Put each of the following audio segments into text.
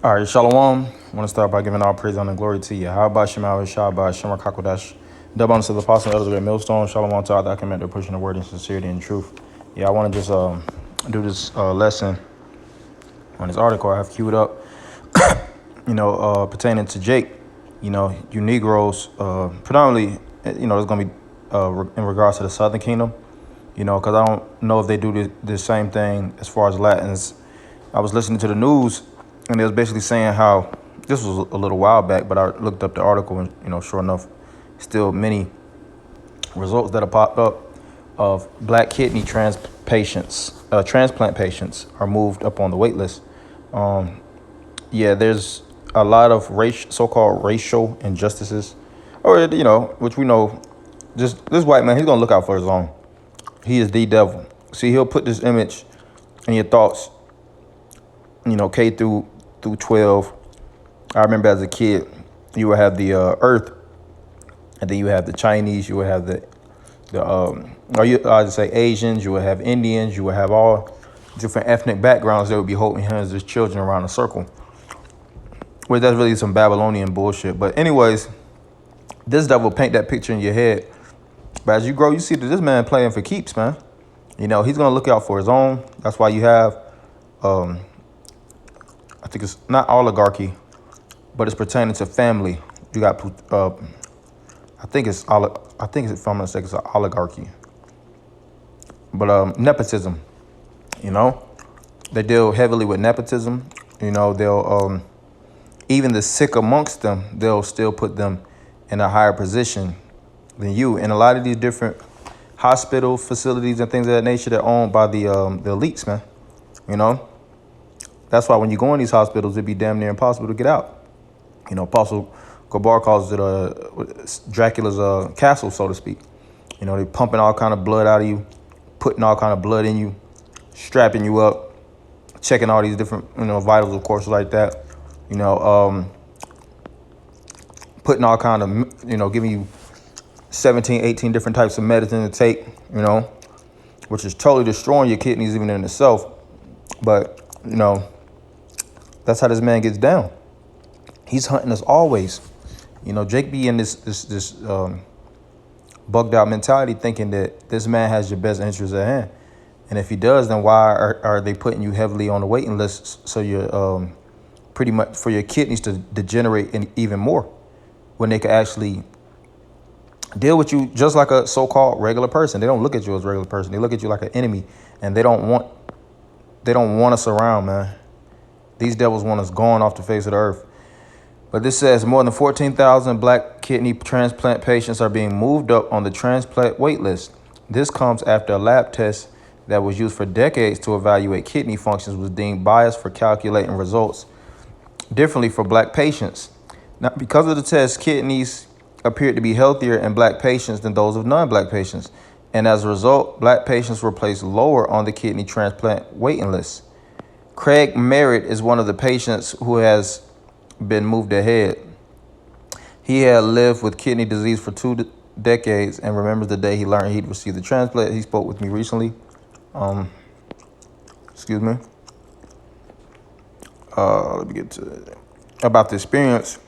All right, Shalom. I want to start by giving all praise and glory to you. How about Shema Shabbat, Shema Kakodash, double honor to the apostle, elders of the millstone, Shalom to all that commit to pushing the word in sincerity and truth. Yeah, I want to just do this lesson on this article I have queued up, pertaining to Jake. You Negroes, predominantly, it's going to be in regards to the Southern Kingdom, because I don't know if they do the same thing as far as Latins. I was listening to the news, and it was basically saying how this was a little while back, but I looked up the article, and sure enough, still many results that have popped up of black kidney transplant patients are moved up on the wait list. Yeah, there's a lot of so-called racial injustices, or which we know. Just this white man, he's gonna look out for his own. He is the devil. See, he'll put this image in your thoughts. K through 12. I remember as a kid, you would have the Earth, and then you have the Chinese. You would have I just say Asians. You would have Indians. You would have all different ethnic backgrounds that would be holding hands as children around a circle. Well, that's really some Babylonian bullshit. But anyways, this devil paint that picture in your head. But as you grow, you see that this man playing for keeps, man. He's gonna look out for his own. That's why you have, I think it's not oligarchy, but it's pertaining to family. You got, if I'm mistaken, it's an oligarchy. But nepotism, they deal heavily with nepotism. They'll even the sick amongst them, they'll still put them in a higher position than you. And a lot of these different hospital facilities and things of that nature, they're owned by the elites, man. That's why when you go in these hospitals, it'd be damn near impossible to get out. Apostle Gabar calls it Dracula's castle, so to speak. They pumping all kind of blood out of you, putting all kind of blood in you, strapping you up, checking all these different, vitals, of course, like that. Putting all kind of, giving you 17, 18 different types of medicine to take, which is totally destroying your kidneys even in itself. But, that's how this man gets down. He's hunting us always. Jake be in this bugged out mentality, thinking that this man has your best interests at hand. And if he does, then why are they putting you heavily on the waiting list so you're pretty much for your kidneys to degenerate even more, when they could actually deal with you just like a so-called regular person? They don't look at you as a regular person. They look at you like an enemy, and they don't want us around, man. These devils want us gone off the face of the earth. But this says more than 14,000 black kidney transplant patients are being moved up on the transplant wait list. This comes after a lab test that was used for decades to evaluate kidney functions was deemed biased for calculating results differently for black patients. Now, because of the test, kidneys appeared to be healthier in black patients than those of non-black patients. And as a result, black patients were placed lower on the kidney transplant waiting list. Craig Merritt is one of the patients who has been moved ahead. He had lived with kidney disease for 2 decades and remembers the day he learned he'd received the transplant. He spoke with me recently. Excuse me. Let me get to it. About the experience.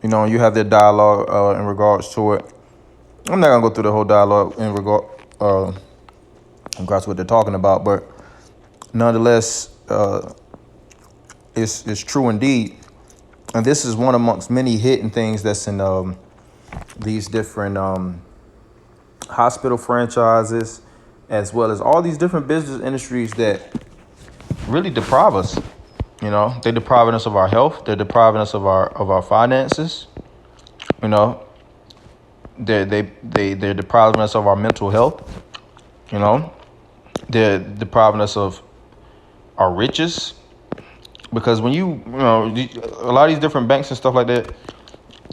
You have their dialogue in regards to it. I'm not gonna go through the whole dialogue in regards to what they're talking about, but nonetheless, it's true indeed. And this is one amongst many hidden things that's in these different hospital franchises, as well as all these different business industries that really deprive us. They're depriving us of our health. They're depriving us of our finances. They're depriving us of our mental health. They're depriving us of our riches. Because when a lot of these different banks and stuff like that,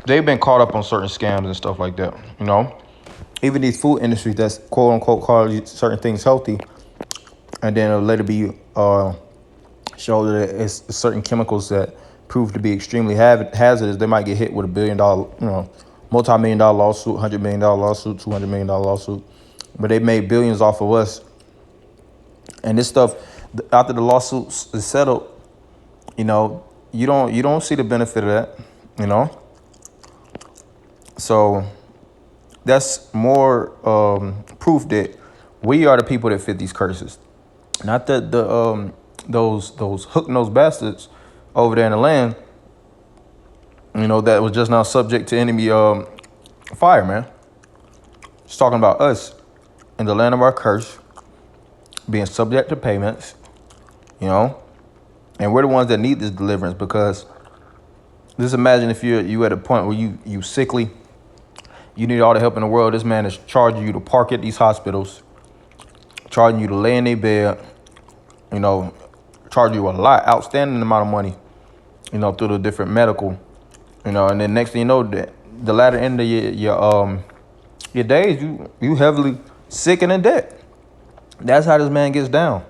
they've been caught up on certain scams and stuff like that. Even these food industries that's quote unquote call certain things healthy, and then it'll later be show that it's certain chemicals that prove to be extremely hazardous. They might get hit with $1 billion, multi-million-dollar lawsuit, $100 million lawsuit, $200 million lawsuit, but they made billions off of us. And this stuff, after the lawsuits is settled, you don't see the benefit of that, you know. So that's more proof that we are the people that fit these curses, not that those hook-nosed bastards over there in the land, that was just now subject to enemy fire, man. It's talking about us in the land of our curse, being subject to payments, and we're the ones that need this deliverance, because just imagine if you at a point where you sickly, you need all the help in the world. This man is charging you to park at these hospitals, charging you to lay in their bed, charging you a lot, outstanding amount of money, through the different medical, and then next thing you know, that the latter end of your days, you heavily sick and in debt. That's how this man gets down.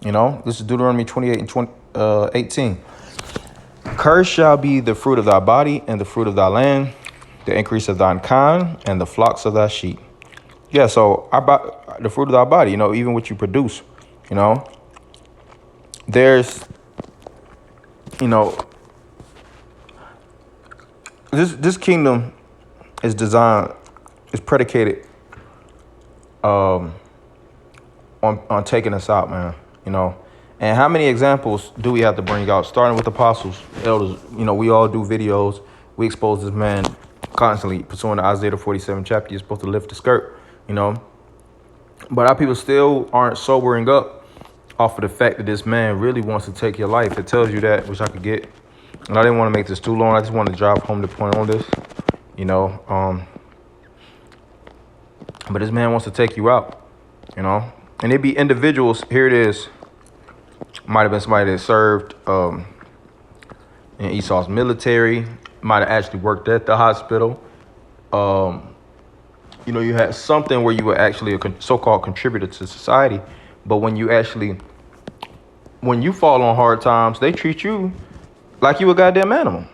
This is Deuteronomy 28 and 18. Cursed shall be the fruit of thy body and the fruit of thy land, the increase of thine kind and the flocks of thy sheep. Yeah, so the fruit of thy body, even what you produce, there's, this kingdom is predicated on taking us out, man, And how many examples do we have to bring out? Starting with apostles, elders, we all do videos. We expose this man constantly, pursuing the Isaiah 47 chapter. You're supposed to lift the skirt, But our people still aren't sobering up off of the fact that this man really wants to take your life. It tells you that, which I could get. And I didn't want to make this too long. I just wanted to drive home the point on this, But this man wants to take you out, And it be individuals. Here it is. Might have been somebody that served in Esau's military. Might have actually worked at the hospital. You had something where you were actually a so-called contributor to society. But when you fall on hard times, they treat you like you a goddamn animal.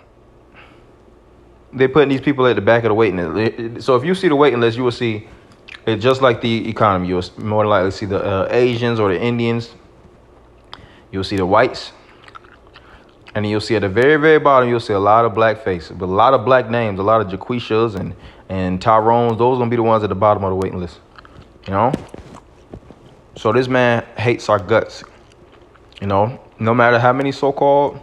They're putting these people at the back of the waiting list. So if you see the waiting list, you will see it just like the economy. You'll more likely see the Asians or the Indians. You'll see the whites. And then you'll see at the very, very bottom, you'll see a lot of black faces, but a lot of black names, a lot of Jaquishas and Tyrones. Those are going to be the ones at the bottom of the waiting list, So this man hates our guts, no matter how many so-called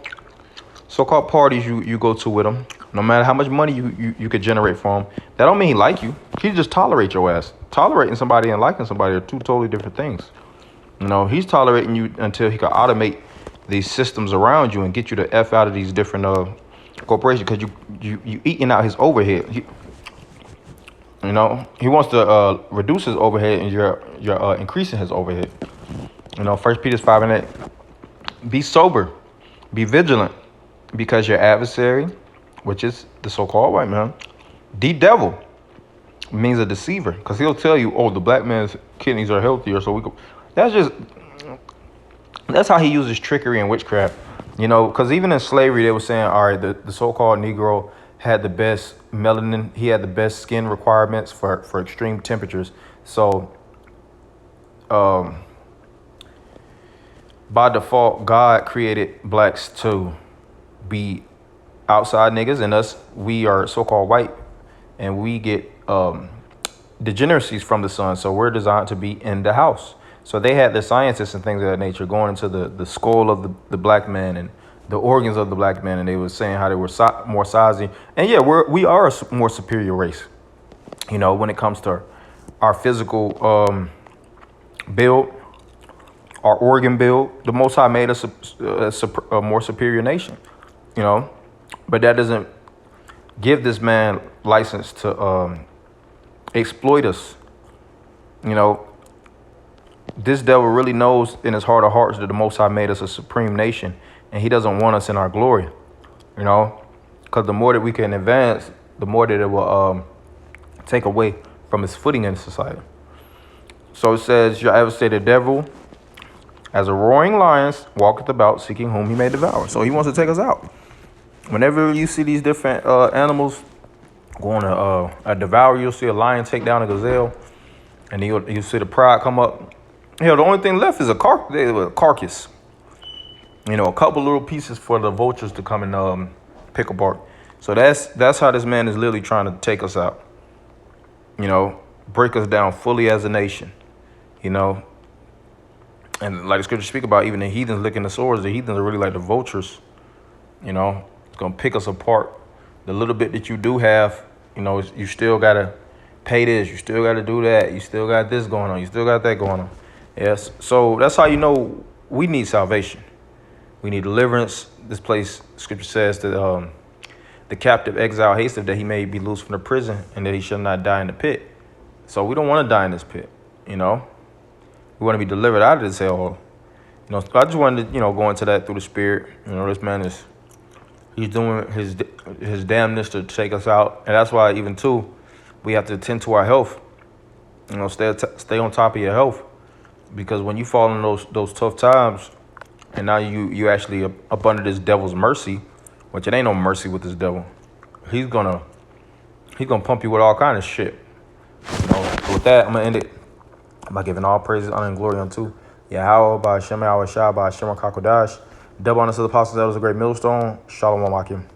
parties you go to with him, no matter how much money you could generate from him, that don't mean he like you. He just tolerate your ass. Tolerating somebody and liking somebody are two totally different things. He's tolerating you until he can automate these systems around you and get you the F out of these different corporations, because you eating out his overhead. He wants to reduce his overhead, and you're increasing his overhead. 1 Peter 5 and 8. Be sober, be vigilant, because your adversary, which is the so-called white man, the devil, means a deceiver, because he'll tell you, the black man's kidneys are healthier, so we go. That's how he uses trickery and witchcraft, because even in slavery, they were saying, all right, the so-called Negro had the best melanin. He had the best skin requirements for extreme temperatures. So by default, God created blacks to be outside niggas, and us, we are so-called white, and we get degeneracies from the sun. So we're designed to be in the house. So they had the scientists and things of that nature going into the skull of the black man and the organs of the black man, and they were saying how they were more sizing. And yeah, we are a more superior race, when it comes to our physical build, our organ build. The Most High made us a more superior nation, But that doesn't give this man license to exploit us, This devil really knows in his heart of hearts that the Most High made us a supreme nation, and he doesn't want us in our glory, because the more that we can advance, the more that it will take away from his footing in society. So it says, your adversary the devil, as a roaring lion, walketh about, seeking whom he may devour. So he wants to take us out. Whenever you see these different animals going to devour, you'll see a lion take down a gazelle, and you'll see the pride come up. The only thing left is a carcass. You know, a couple little pieces for the vultures to come and pick apart. So that's how this man is literally trying to take us out. You know, break us down fully as a nation. You know, and like the scriptures speak about, even the heathens licking the swords. The heathens are really like the vultures. You know, it's gonna pick us apart. The little bit that you do have, you know, you still gotta pay this. You still gotta do that. You still got this going on. You still got that going on. Yes. So that's how you know we need salvation. We need deliverance. This place, scripture says that the captive exile hasteth that he may be loosed from the prison and that he shall not die in the pit. So we don't want to die in this pit, you know. We want to be delivered out of this hellhole. You know, so I just wanted to, you know, go into that through the spirit. You know, this man he's doing his damnness to take us out. And that's why even too, we have to attend to our health. You know, stay on top of your health. Because when you fall in those tough times, and now you actually up under this devil's mercy, which it ain't no mercy with this devil. He's gonna pump you with all kind of shit. You know, so with that, I'm gonna end it by giving all praises, honor, and glory unto Yahweh, by Hashem, Yahweh Shai, by Hashem HaKakodash. Double honor to the apostles, that was a great millstone. Shalom Aleichem.